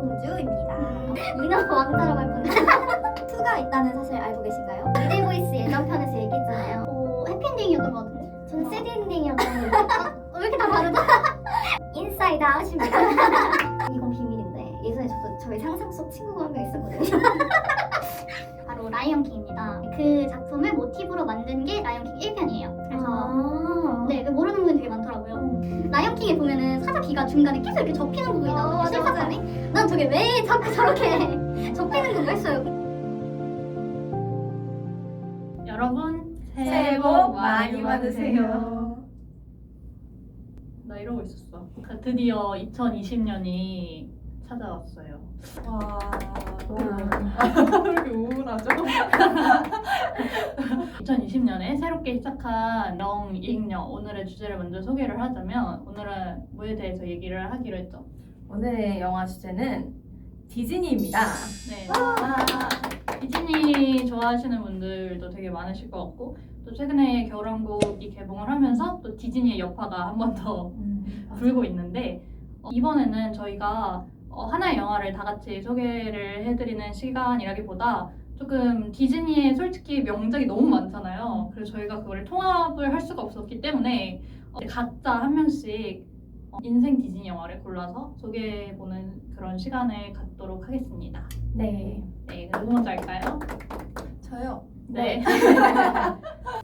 인어공주입니다. 인어 왕자라고 할 뻔했어요. 2가 있다는 사실 알고 계신가요? 리데보이스 예전편에서 얘기했잖아요. 해피엔딩이었던 것 같은데? 저는 새드엔딩이었던 것 같아요. 왜 이렇게 다 다르죠? 인사이드 아웃입니다. 이건 비밀인데 예전에 저희 상상 속 친구가 한 명 있었거든요. 바로 라이언킹입니다. 그 작품을 모티브로 만든 게 라이언킹 1편이에요. 그래서 네, 모르는 부분이 되게 많더라고요. 라이언킹에 보면은 사자 귀가 중간에 계속 이렇게 접히는 부분이 나오거든요. 실사판에. 난 저게 왜 자꾸 저렇게 접히는 건가 했어요. 여러분 새해 복 많이 받으세요. 나 이러고 있었어. 드디어 2020년이 찾아왔어요. 와, 왜 이렇게 우울하죠? 2020년에 새롭게 시작한 렁 익령, 오늘의 주제를 먼저 소개를 하자면 오늘은 뭐에 대해서 얘기를 하기로 했죠? 오늘의 영화 주제는 디즈니입니다. 네. 디즈니 좋아하시는 분들도 되게 많으실 것 같고 또 최근에 겨울왕국이 개봉을 하면서 또 디즈니의 여파가 한 번 더 불고 있는데 이번에는 저희가 하나의 영화를 다 같이 소개를 해드리는 시간이라기보다 조금 디즈니의 솔직히 명작이 너무 많잖아요. 그래서 저희가 그거를 통합을 할 수가 없었기 때문에 각자 한 명씩 인생 디즈니 영화를 골라서 소개해보는 그런 시간을 갖도록 하겠습니다. 네. 네, 누구 먼저 할까요? 저요. 네.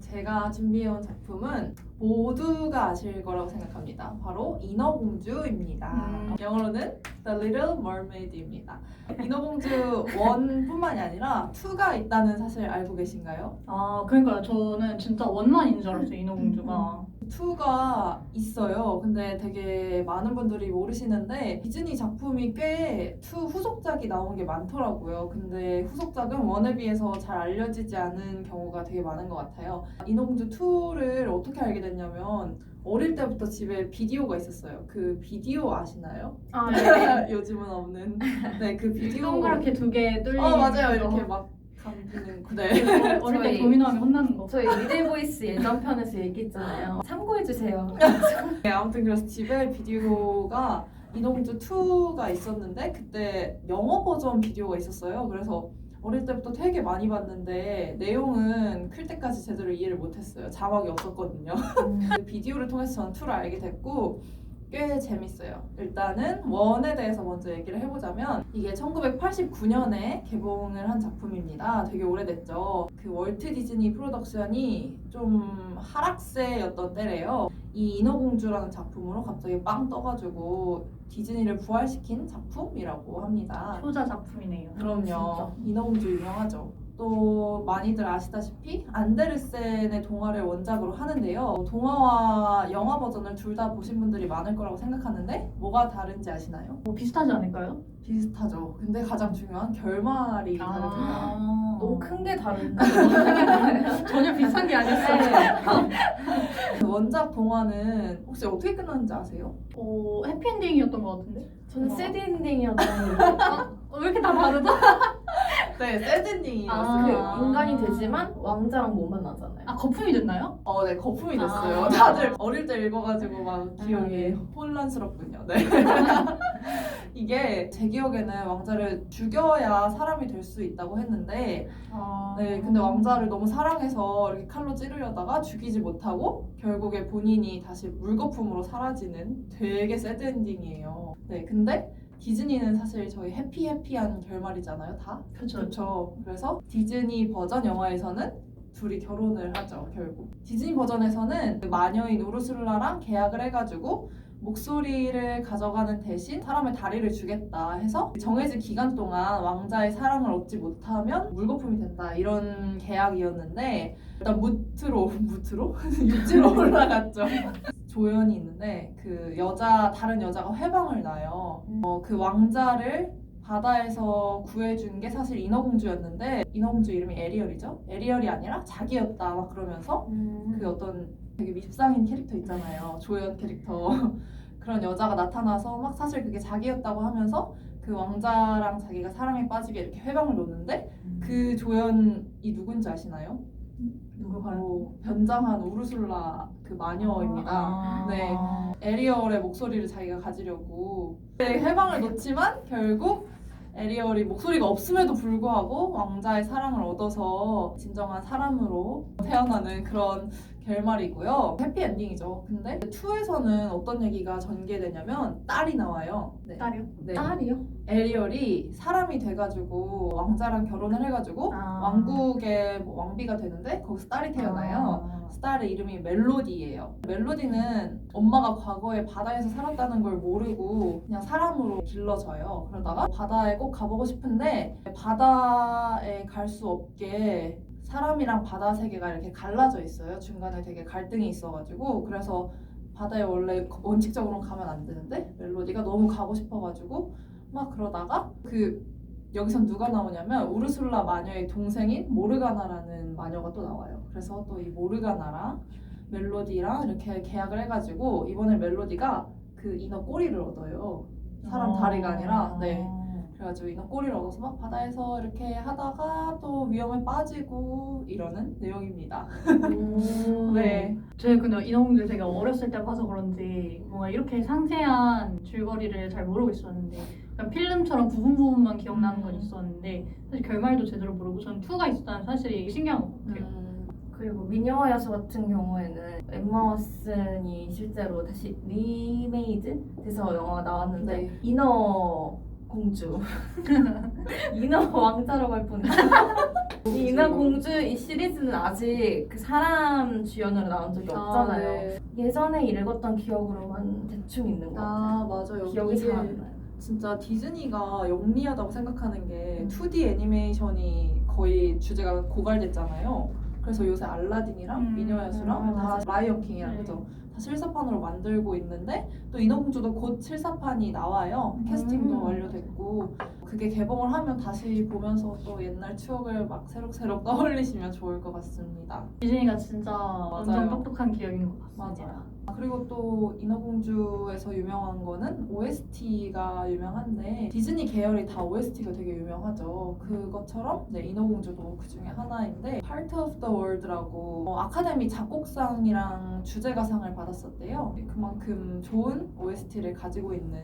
제가 준비해온 작품은 모두가 아실 거라고 생각합니다. 바로 인어공주입니다. 영어로는 The Little Mermaid입니다. 인어공주 1뿐만이 아니라 2가 있다는 사실 알고 계신가요? 아, 그러니까요. 저는 진짜 원만인 줄 알았어요, 인어공주가. 2가 있어요. 근데 되게 많은 분들이 모르시는데 디즈니 작품이 꽤 2 후속작이 나온 게 많더라고요. 근데 후속작은 1에 비해서 잘 알려지지 않은 경우가 되게 많은 것 같아요. 인어공주 2를 어떻게 알게 됐냐면 어릴 때부터 집에 비디오가 있었어요. 그 비디오 아시나요? 아, 네. 요즘은 없는. 네, 그 비디오. 동그랗게 두 개 뚫린 맞아요. 거. 이렇게 막 감기는. 네. 어릴 때 저희- 도미노하면 혼나는 거. 저희 리데보이스 예전편에서 얘기했잖아요. 참고해주세요. 네, 아무튼 그래서 집에 비디오가 인어공주 2가 있었는데 그때 영어 버전 비디오가 있었어요. 그래서 어릴 때부터 되게 많이 봤는데 내용은 클 때까지 제대로 이해를 못했어요. 자막이 없었거든요. 그 비디오를 통해서 저는 2를 알게 됐고 꽤 재밌어요. 일단은 1에 대해서 먼저 얘기를 해보자면 이게 1989년에 개봉을 한 작품입니다. 되게 오래됐죠. 그 월트 디즈니 프로덕션이 좀 하락세였던 때래요. 이 인어공주라는 작품으로 갑자기 빵 떠가지고 디즈니를 부활시킨 작품이라고 합니다. 효자 작품이네요. 그럼요. 인어공주 유명하죠. 또 많이들 아시다시피 안데르센의 동화를 원작으로 하는데요. 동화와 영화 버전을 둘 다 보신 분들이 많을 거라고 생각하는데 뭐가 다른지 아시나요? 뭐 비슷하지 않을까요? 비슷하죠. 근데 가장 중요한 결말이 다릅니다. 너무 큰 게 다른데. 전혀 비슷한 게 아니었어요. 그 원작 동화는 혹시 어떻게 끝났는지 아세요? 해피엔딩이었던 것 같은데? 저는 새드 엔딩이었던 왜 이렇게 다 다르죠? 네, 새드엔딩이었어요. 그 인간이 되지만 왕자랑 못 만나잖아요. 아, 거품이 됐나요? 네, 거품이 됐어요. 아. 다들 어릴 때 읽어가지고 막 기억이 혼란스럽군요. 네. 이게 제 기억에는 왕자를 죽여야 사람이 될 수 있다고 했는데, 네, 근데 왕자를 너무 사랑해서 이렇게 칼로 찌르려다가 죽이지 못하고 결국에 본인이 다시 물거품으로 사라지는 되게 새드 엔딩이에요. 네, 근데 디즈니는 사실 저희 해피한 결말이잖아요, 다. 그렇죠. 그렇죠. 그래서 디즈니 버전 영화에서는 둘이 결혼을 하죠, 결국. 디즈니 버전에서는 그 마녀인 우르술라랑 계약을 해가지고 목소리를 가져가는 대신 사람의 다리를 주겠다 해서 정해진 기간 동안 왕자의 사랑을 얻지 못하면 물거품이 된다 이런 계약이었는데 일단 무트로 육지로 올라갔죠. 조연이 있는데 그 다른 여자가 회방을 나요. 그 왕자를 바다에서 구해준 게 사실 인어공주였는데 인어공주 이름이 에리얼이죠. 에리얼이 아니라 자기였다 막 그러면서 그 어떤 되게 밉상인 캐릭터 있잖아요. 조연 캐릭터. 그런 여자가 나타나서 막 사실 그게 자기였다고 하면서 그 왕자랑 자기가 사랑에 빠지게 이렇게 회방을 놓는데 그 조연이 누군지 아시나요? 누구 바로 변장한 우르술라 그 마녀입니다. 아. 네. 에리얼의 목소리를 자기가 가지려고 해방을 놓지만 결국 에리얼이 목소리가 없음에도 불구하고 왕자의 사랑을 얻어서 진정한 사람으로 태어나는 그런 결말이고요. 해피엔딩이죠. 근데 2에서는 어떤 얘기가 전개되냐면 딸이 나와요. 네. 딸이요? 네. 딸이요? 에리얼이 사람이 돼가지고 왕자랑 결혼을 해가지고 아. 왕국의 뭐 왕비가 되는데 거기서 딸이 태어나요. 딸의 이름이 멜로디예요. 멜로디는 엄마가 과거에 바다에서 살았다는 걸 모르고 그냥 사람으로 길러져요. 그러다가 바다에 꼭 가보고 싶은데 바다에 갈 수 없게 사람이랑 바다 세계가 이렇게 갈라져 있어요. 중간에 되게 갈등이 있어가지고 그래서 바다에 원래 원칙적으로는 가면 안 되는데 멜로디가 너무 가고 싶어가지고 막 그러다가 여기선 누가 나오냐면 우르술라 마녀의 동생인 모르가나라는 마녀가 또 나와요. 그래서 또 이 모르가나랑 멜로디랑 이렇게 계약을 해가지고 이번에 멜로디가 그 인어 꼬리를 얻어요. 사람 다리가 아니라. 네. 그래가지고 인어 꼬리를 얻어서 막 바다에서 이렇게 하다가 또 위험에 빠지고 이러는 내용입니다. 네. 제가 근데 인어공주를 되게 어렸을 때 봐서 그런지 뭔가 이렇게 상세한 줄거리를 잘 모르고 있었는데 약간 필름처럼 부분만 기억나는 건 있었는데 사실 결말도 제대로 모르고 저는 2가 있었다는 사실이 신기한 것 같아요. 그리고 미녀와 야수 같은 경우에는 엠마 왓슨이 실제로 다시 리메이드 돼서 영화가 나왔는데 네. 인어 공주 인어 왕자라고 할 뻔했어요. 이 인어 공주 이 시리즈는 아직 그 사람 주연으로 나온 적이 없잖아요. 네. 예전에 읽었던 기억으로만 대충 있는 것 같아요. 맞아요. 기억이 이게 잘 안 나요. 진짜 디즈니가 영리하다고 생각하는 게 2D 애니메이션이 거의 주제가 고갈됐잖아요. 그래서 요새 알라딘이랑 미녀야수랑 다 맞아요. 라이언 킹이랑 네. 그죠? 다 실사판으로 만들고 있는데 또 인어공주도 곧 실사판이 나와요. 캐스팅도 완료됐고 그게 개봉을 하면 다시 보면서 또 옛날 추억을 막 새록새록 떠올리시면 좋을 것 같습니다. 디즈니가 진짜 완전 똑똑한 기억인 것 같습니다. 맞아요. 그리고 또 인어공주에서 유명한 거는 OST가 유명한데 디즈니 계열이 다 OST가 되게 유명하죠. 그것처럼 네, 인어공주도 그 중에 하나인데 Part of the World라고 아카데미 작곡상이랑 주제가상을 받았었대요. 그만큼 좋은 OST를 가지고 있는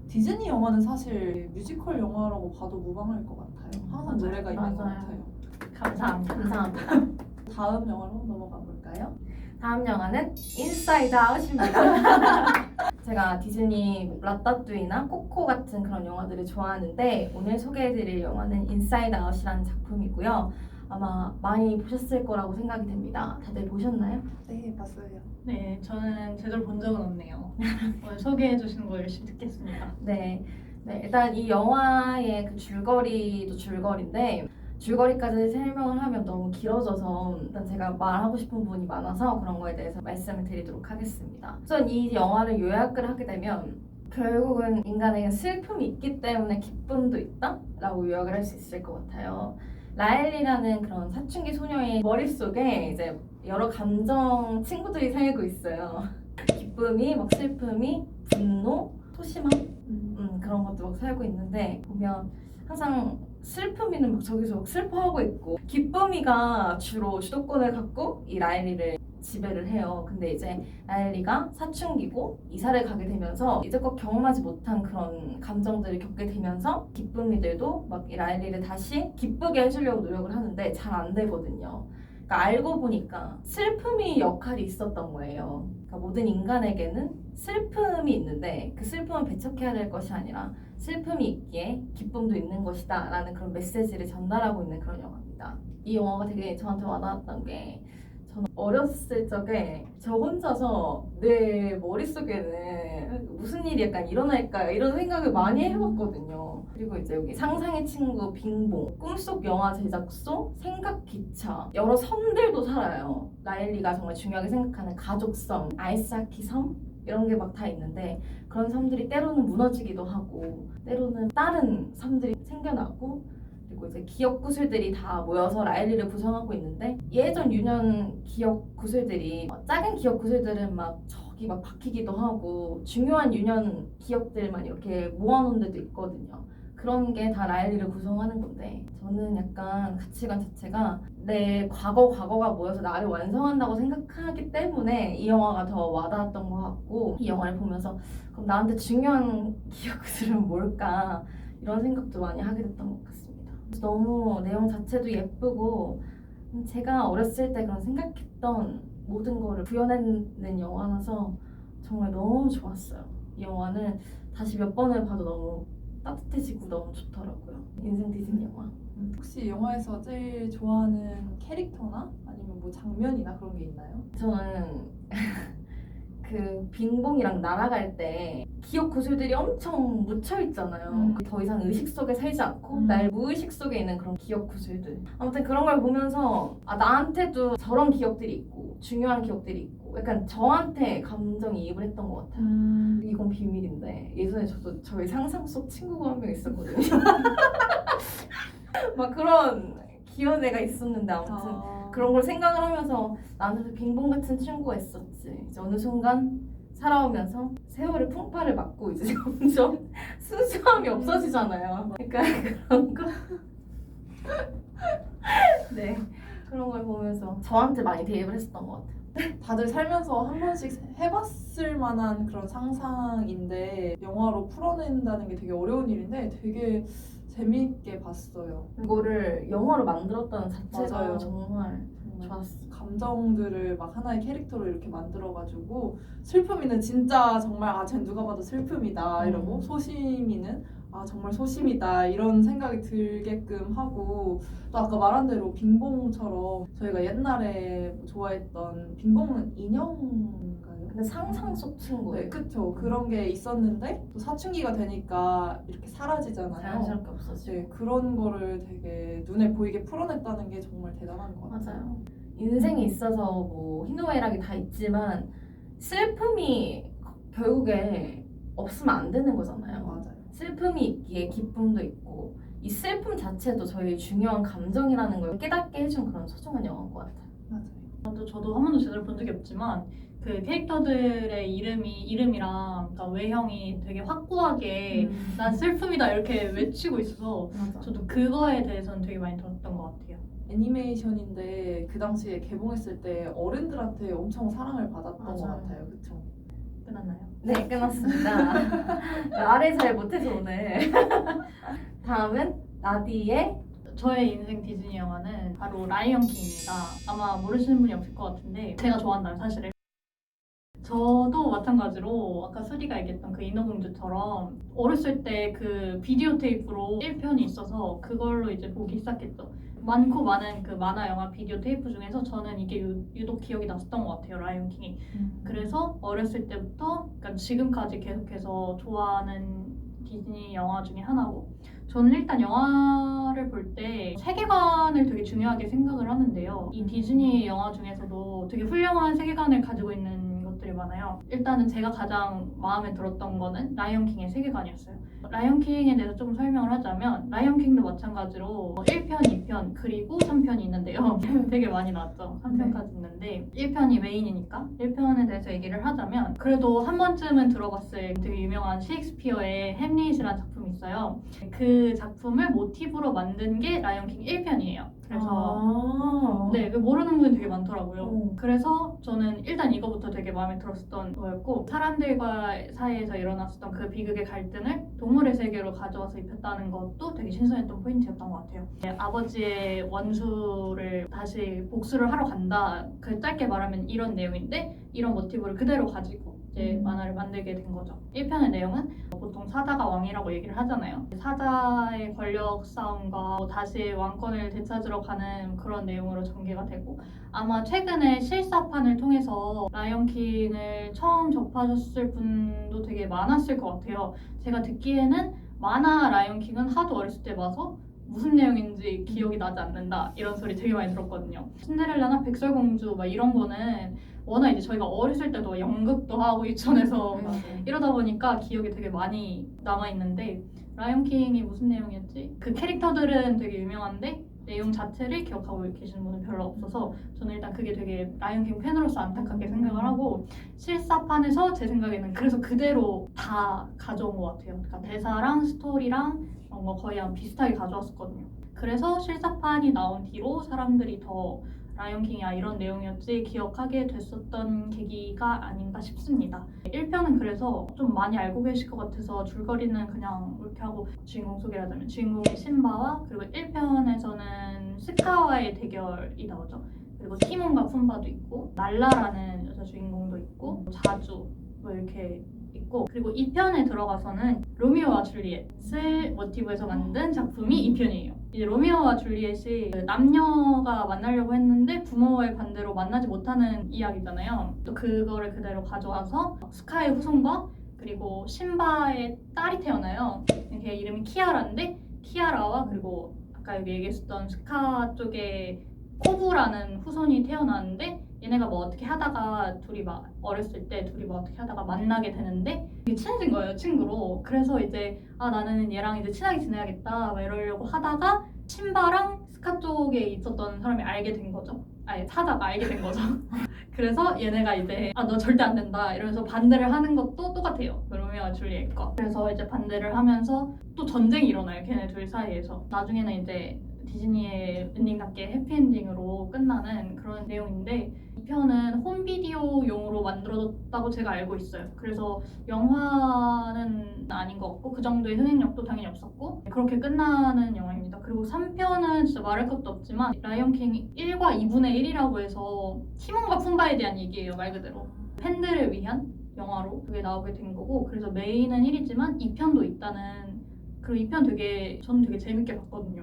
디즈니 영화는 사실 뮤지컬 영화라고 봐도 무방할 것 같아요. 항상 노래가 있는 것 맞아요. 같아요. 감사합니다. 감사합니다. 다음 영화로 넘어가 볼까요? 다음 영화는 인사이드 아웃입니다. 제가 디즈니 라따뚜이나 코코 같은 그런 영화들을 좋아하는데 오늘 소개해드릴 영화는 인사이드 아웃이라는 작품이고요. 아마 많이 보셨을 거라고 생각이 됩니다. 다들 보셨나요? 네, 봤어요. 네, 저는 제대로 본 적은 없네요. 오늘 소개해 주시는 거 열심히 듣겠습니다. 네, 일단 이 영화의 그 줄거리도 줄거리인데 줄거리까지 설명을 하면 너무 길어져서 일단 제가 말하고 싶은 부분이 많아서 그런 거에 대해서 말씀을 드리도록 하겠습니다. 우선 이 영화를 요약을 하게 되면 결국은 인간에게 슬픔이 있기 때문에 기쁨도 있다? 라고 요약을 할 수 있을 것 같아요. 라엘리라는 그런 사춘기 소녀의 머릿속에 이제 여러 감정 친구들이 살고 있어요. 기쁨이, 막 슬픔이, 분노, 소심함 그런 것도 막 살고 있는데 보면 항상 슬픔이는 막 저기서 막 슬퍼하고 있고 기쁨이가 주로 주도권을 갖고 이 라엘리를 지배를 해요. 근데 이제 라엘리가 사춘기고 이사를 가게 되면서 이제껏 경험하지 못한 그런 감정들을 겪게 되면서 기쁨이들도 막 이 라엘리를 다시 기쁘게 해주려고 노력을 하는데 잘 안 되거든요. 그러니까 알고 보니까 슬픔이 역할이 있었던 거예요. 그러니까 모든 인간에게는 슬픔이 있는데 그 슬픔을 배척해야 될 것이 아니라 슬픔이 있기에 기쁨도 있는 것이다 라는 그런 메시지를 전달하고 있는 그런 영화입니다. 이 영화가 되게 저한테 와닿았던 게 저는 어렸을 적에 저 혼자서 내 머릿속에는 무슨 일이 약간 일어날까 이런 생각을 많이 해봤거든요. 그리고 이제 여기 상상의 친구 빙봉, 꿈속 영화 제작소, 생각 기차 여러 섬들도 살아요. 라엘리가 정말 중요하게 생각하는 가족섬, 아이스하키 섬 이런 게 막 다 있는데 그런 섬들이 때로는 무너지기도 하고 때로는 다른 섬들이 생겨나고 그리고 이제 기억 구슬들이 다 모여서 라엘리를 구성하고 있는데 예전 유년 기억 구슬들이 작은 기억 구슬들은 막 저기 막 박히기도 하고 중요한 유년 기억들만 이렇게 모아놓은 데도 있거든요. 그런 게 다 라엘리를 구성하는 건데 저는 약간 가치관 자체가 내 과거가 모여서 나를 완성한다고 생각하기 때문에 이 영화가 더 와닿았던 것 같고, 이 영화를 보면서 그럼 나한테 중요한 기억들은 뭘까 이런 생각도 많이 하게 됐던 것 같습니다. 너무 내용 자체도 예쁘고 제가 어렸을 때 그런 생각했던 모든 거를 구현해낸 영화라서 정말 너무 좋았어요. 이 영화는 다시 몇 번을 봐도 너무 따뜻해지고 너무 좋더라고요. 인생 디즈니 영화. 혹시 영화에서 제일 좋아하는 캐릭터나 아니면 뭐 장면이나 그런 게 있나요? 저는 그 빙봉이랑 날아갈 때 기억 구슬들이 엄청 묻혀 있잖아요. 더 이상 의식 속에 살지 않고 날 무의식 속에 있는 그런 기억 구슬들. 아무튼 그런 걸 보면서 아, 나한테도 저런 기억들이 있고 중요한 기억들이 있고 약간 저한테 감정이입을 했던 것 같아요. 이건 비밀인데 예전에 저도 저희 상상 속 친구가 한 명 있었거든요. 막 그런 귀여운 애가 있었는데 아무튼 그런 걸 생각을 하면서 나한테도 빙봉 같은 친구가 있었지. 이제 어느 순간 살아오면서 세월의 풍파를 맞고 이제 점점 순수함이 없어지잖아요. 그러니까 그런 거. 네. 그런 걸 보면서 저한테 많이 대입을 했었던 것 같아요. 다들 살면서 한 번씩 해봤을 만한 그런 상상인데 영화로 풀어낸다는 게 되게 어려운 일인데 되게 재미있게 봤어요. 이거를 영화로 만들었다는 자체가 맞아요. 정말 좋았어. 감정들을 막 하나의 캐릭터로 이렇게 만들어가지고 슬픔이는 진짜 정말 아 쟤 누가 봐도 슬픔이다 이러고 소심이는 아 정말 소심이다 이런 생각이 들게끔 하고 또 아까 말한 대로 빙봉처럼 저희가 옛날에 좋아했던 빙봉은 인형인가요? 근데 상상 속 친구예요. 네, 그쵸. 그런 게 있었는데 또 사춘기가 되니까 이렇게 사라지잖아요. 자연스럽게 없어지고. 네, 그런 거를 되게 눈에 보이게 풀어냈다는 게 정말 대단한 것 같아요. 맞아요. 인생에 있어서 뭐 희노애락이 다 있지만 슬픔이 결국에 없으면 안 되는 거잖아요. 맞아요. 슬픔이 있기에 기쁨도 있고 이 슬픔 자체도 저희 중요한 감정이라는 걸 깨닫게 해준 그런 소중한 영화인 것 같아요. 맞아요. 저도 한 번도 제대로 본 적이 없지만 그 캐릭터들의 이름이랑 그러니까 외형이 되게 확고하게 난 슬픔이다 이렇게 외치고 있어서 맞아. 저도 그거에 대해서는 되게 많이 들었던 것 같아요. 애니메이션인데 그 당시에 개봉했을 때 어른들한테 엄청 사랑을 받았던 것 맞아요. 같아요. 그쵸? 끝났나요? 네, 끝났습니다. 말을 잘 못해서 오늘. 다음은 나디의 저의 인생 디즈니 영화는 바로 라이언 킹입니다. 아마 모르시는 분이 없을 것 같은데 제가 좋아한다면 사실은 저도 마찬가지로 아까 수리가 얘기했던 그 인어공주처럼 어렸을 때 그 비디오 테이프로 1편이 있어서 그걸로 이제 보기 시작했죠. 많고 많은 그 만화 영화 비디오 테이프 중에서 저는 이게 유독 기억이 났었던 것 같아요. 라이언 킹이. 그래서 어렸을 때부터 그러니까 지금까지 계속해서 좋아하는 디즈니 영화 중에 하나고 저는 일단 영화를 볼 때 세계관을 되게 중요하게 생각을 하는데요. 이 디즈니 영화 중에서도 되게 훌륭한 세계관을 가지고 있는 것들이 많아요. 일단은 제가 가장 마음에 들었던 거는 라이언 킹의 세계관이었어요. 라이언 킹에 대해서 조금 설명을 하자면 라이언 킹도 마찬가지로 1편, 2편 그리고 3편이 있는데요. 되게 많이 나왔죠. 3편까지 있는데 1편이 메인이니까 1편에 대해서 얘기를 하자면 그래도 한 번쯤은 들어봤을 되게 유명한 셰익스피어의 햄릿이라는 작품이 있어요. 그 작품을 모티브로 만든 게 라이언 킹 1편이에요. 그래서 네, 모르는 분이 되게 많더라고요. 그래서 저는 일단 이거부터 되게 마음에 들었었던 거였고 사람들과 사이에서 일어났었던 그 비극의 갈등을 동물의 세계로 가져와서 입혔다는 것도 되게 신선했던 포인트였던 것 같아요. 네, 아버지의 원수를 다시 복수를 하러 간다. 그 짧게 말하면 이런 내용인데 이런 모티브를 그대로 가지고 이제 만화를 만들게 된 거죠. 1편의 내용은 보통 사자가 왕이라고 얘기를 하잖아요. 사자의 권력 싸움과 다시 왕권을 되찾으러 가는 그런 내용으로 전개가 되고 아마 최근에 실사판을 통해서 라이언킹을 처음 접하셨을 분도 되게 많았을 것 같아요. 제가 듣기에는 만화 라이언킹은 하도 어렸을 때 봐서 무슨 내용인지 기억이 나지 않는다 이런 소리 되게 많이 들었거든요. 신데렐라나 백설공주 막 이런 거는 워낙 이제 저희가 어렸을 때도 연극도 하고 유치원에서 이러다 보니까 기억이 되게 많이 남아있는데 라이언킹이 무슨 내용이었지? 그 캐릭터들은 되게 유명한데 내용 자체를 기억하고 계시는 분은 별로 없어서 저는 일단 그게 되게 라이언킹 팬으로서 안타깝게 생각을 하고 실사판에서 제 생각에는 그래서 그대로 다 가져온 것 같아요. 그러니까 대사랑 스토리랑 뭔가 거의 비슷하게 가져왔었거든요. 그래서 실사판이 나온 뒤로 사람들이 더 라이온킹이야 이런 내용이었지 기억하게 됐었던 계기가 아닌가 싶습니다. 1편은 그래서 좀 많이 알고 계실 것 같아서 줄거리는 그냥 이렇게 하고 주인공 소개를 하자면 주인공이 심바와 그리고 1편에서는 스카와의 대결이 나오죠. 그리고 티몬과 푼바도 있고 날라라는 여자 주인공도 있고 자주 뭐 이렇게 있고 그리고 2편에 들어가서는 로미오와 줄리엣을 모티브해서 만든 작품이 2편이에요. 이제 로미오와 줄리엣이 남녀가 만나려고 했는데 부모의 반대로 만나지 못하는 이야기잖아요. 또 그거를 그대로 가져와서 스카의 후손과 그리고 신바의 딸이 태어나요. 걔 이름이 키아라인데 키아라와 그리고 아까 여기 얘기했었던 스카 쪽에 코브라는 후손이 태어나는데 얘네가 뭐 어떻게 하다가 둘이 막 어렸을 때 둘이 뭐 어떻게 하다가 만나게 되는데 되게 친해진 거예요, 친구로. 그래서 이제 아 나는 얘랑 이제 친하게 지내야겠다 막 이러려고 하다가 신바랑 스카 쪽에 있었던 사람이 알게 된 거죠. 아니 사자가 알게 된 거죠. 그래서 얘네가 이제 아 너 절대 안 된다 이러면서 반대를 하는 것도 똑같아요. 로미오와 줄리엣과. 그래서 이제 반대를 하면서 또 전쟁이 일어나요, 걔네 둘 사이에서. 나중에는 이제 디즈니의 엔딩답게 해피엔딩으로 끝나는 그런 내용인데 2편은 홈비디오용으로 만들어졌다고 제가 알고 있어요. 그래서 영화는 아닌 것 같고 그 정도의 흥행력도 당연히 없었고 그렇게 끝나는 영화입니다. 그리고 3편은 진짜 말할 것도 없지만 라이온킹 1과 2분의 1이라고 해서 티몬과 푼바에 대한 얘기예요, 말 그대로. 팬들을 위한 영화로 그게 나오게 된 거고 그래서 메인은 1이지만 2편도 있다는 그리고 2편 저는 되게 재밌게 봤거든요.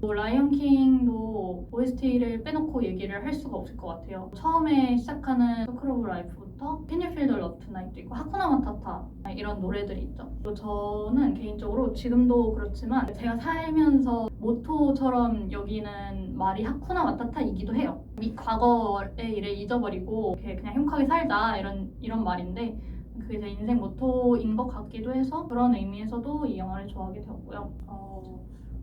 라이언킹도 OST를 빼놓고 얘기를 할 수가 없을 것 같아요. 처음에 시작하는 서클 오브 라이프부터 Can You Feel the Love Tonight도 있고 하쿠나 마타타 이런 노래들이 있죠. 그리고 저는 개인적으로 지금도 그렇지만 제가 살면서 모토처럼 여기는 말이 하쿠나 마타타이기도 해요. 과거의 일을 잊어버리고 그냥 행복하게 살자 이런 말인데 그게 제 인생 모토인 것 같기도 해서 그런 의미에서도 이 영화를 좋아하게 되었고요.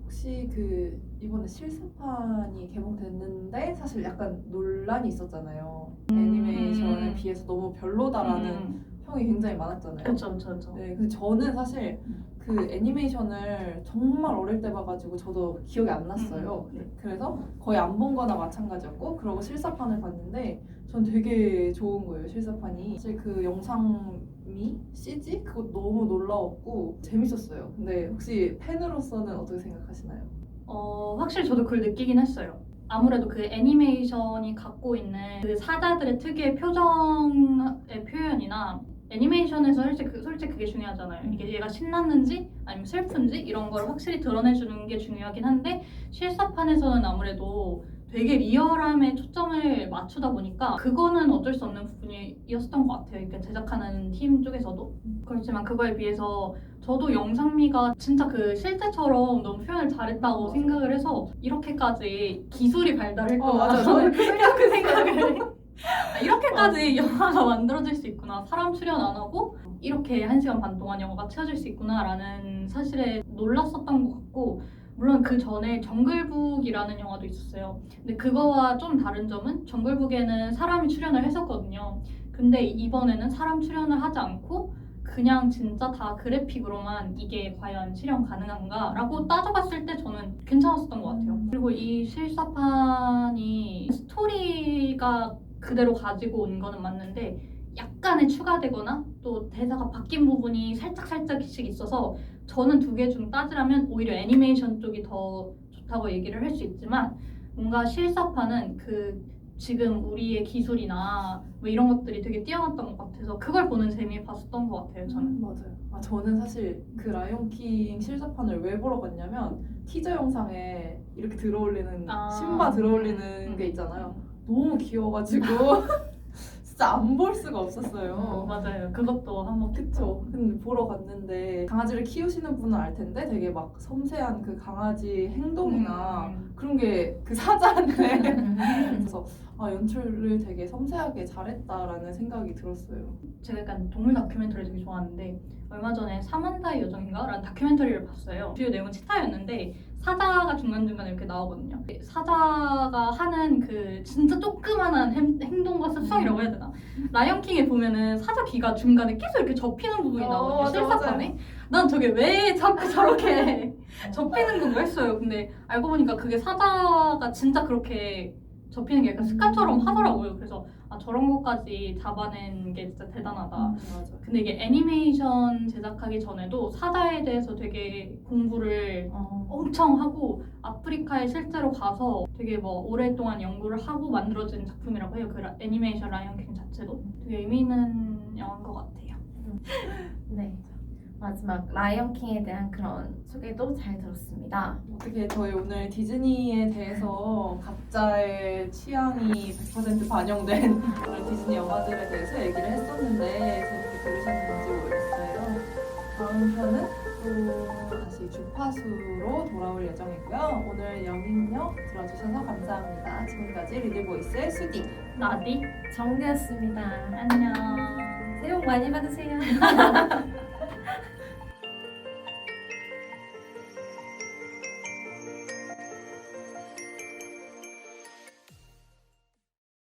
혹시 그 이번에 실사판이 개봉됐는데 사실 약간 논란이 있었잖아요. 애니메이션에 비해서 너무 별로다라는 평이 굉장히 많았잖아요. 그렇죠. 네, 근데 저는 사실 그 애니메이션을 정말 어릴 때 봐가지고 저도 기억이 안 났어요. 그래서 거의 안 본 거나 마찬가지였고 그러고 실사판을 봤는데 전 되게 좋은 거예요, 실사판이. 사실 그 영상미, CG 그거 너무 놀라웠고 재밌었어요. 근데 혹시 팬으로서는 어떻게 생각하시나요? 확실히 저도 그걸 느끼긴 했어요. 아무래도 그 애니메이션이 갖고 있는 그 사자들의 특유의 표정의 표현이나 애니메이션에서 솔직히 그게 중요하잖아요. 이게 얘가 신났는지 아니면 슬픈지 이런 걸 확실히 드러내주는 게 중요하긴 한데 실사판에서는 아무래도 되게 리얼함에 초점을 맞추다 보니까 그거는 어쩔 수 없는 부분이었던 것 같아요. 그러니까 제작하는 팀 쪽에서도. 그렇지만 그거에 비해서 저도 영상미가 진짜 그 실제처럼 너무 표현을 잘했다고 생각을 해서 이렇게까지 기술이 발달했구나. 맞아요. 저는 그 생각을 이렇게까지 영화가 만들어질 수 있구나. 사람 출연 안 하고 이렇게 1시간 반 동안 영화가 채워질 수 있구나라는 사실에 놀랐었던 것 같고 물론 그 전에 정글북이라는 영화도 있었어요. 근데 그거와 좀 다른 점은 정글북에는 사람이 출연을 했었거든요. 근데 이번에는 사람 출연을 하지 않고 그냥 진짜 다 그래픽으로만 이게 과연 실현 가능한가? 라고 따져봤을 때 저는 괜찮았었던 것 같아요. 그리고 이 실사판이 스토리가 그대로 가지고 온 거는 맞는데 약간의 추가되거나 또 대사가 바뀐 부분이 살짝씩 있어서 저는 두 개 중 따지라면 오히려 애니메이션 쪽이 더 좋다고 얘기를 할 수 있지만 뭔가 실사판은 그 지금 우리의 기술이나 뭐 이런 것들이 되게 뛰어났던 것 같아서 그걸 보는 재미에 봤었던 것 같아요, 저는. 맞아요. 저는 사실 그 라이온킹 실사판을 왜 보러 갔냐면 티저 영상에 이렇게 들어올리는 신바 들어올리는 게 있잖아요. 너무 귀여워가지고 진짜 안 볼 수가 없었어요. 맞아요. 그것도 한번 그쵸. 근데 보러 갔는데 강아지를 키우시는 분은 알 텐데 되게 막 섬세한 그 강아지 행동이나 그런 게 그 사자한테 그래서 연출을 되게 섬세하게 잘했다라는 생각이 들었어요. 제가 약간 동물 다큐멘터리 되게 좋아하는데 얼마 전에 사만다의 여정인가? 라는 다큐멘터리를 봤어요. 주요 내용은 치타였는데 사자가 중간중간에 이렇게 나오거든요. 사자가 하는 그 진짜 조그만한 행동과 습성이라고 해야 되나? 라이언킹에 보면은 사자 귀가 중간에 계속 이렇게 접히는 부분이 나오거든요. 맞아, 실사판에. 난 저게 왜 자꾸 저렇게 접히는 건가 했어요. 근데 알고 보니까 그게 사자가 진짜 그렇게 접히는 게 약간 습관처럼 하더라고요. 그래서 아, 저런 것까지 잡아낸 게 진짜 대단하다. 맞아. 근데 이게 애니메이션 제작하기 전에도 사자에 대해서 되게 공부를 엄청 하고 아프리카에 실제로 가서 되게 뭐 오랫동안 연구를 하고 만들어진 작품이라고 해요. 그 애니메이션 라이언킹 자체도 되게 의미 있는 영화인 것 같아요. 네. 마지막 라이언킹에 대한 그런 소개도 잘 들었습니다. 어떻게 저희 오늘 디즈니에 대해서 각자의 취향이 100% 반영된 그런 디즈니 영화들에 대해서 얘기를 했었는데 재밌게 들으셨는지 모르겠어요. 다음 편은 또 다시 주파수로 돌아올 예정이고요. 오늘 영입력 들어주셔서 감사합니다. 지금까지 리들보이스의 수디, 나디 정리였습니다. 안녕. 새해 복 많이 받으세요.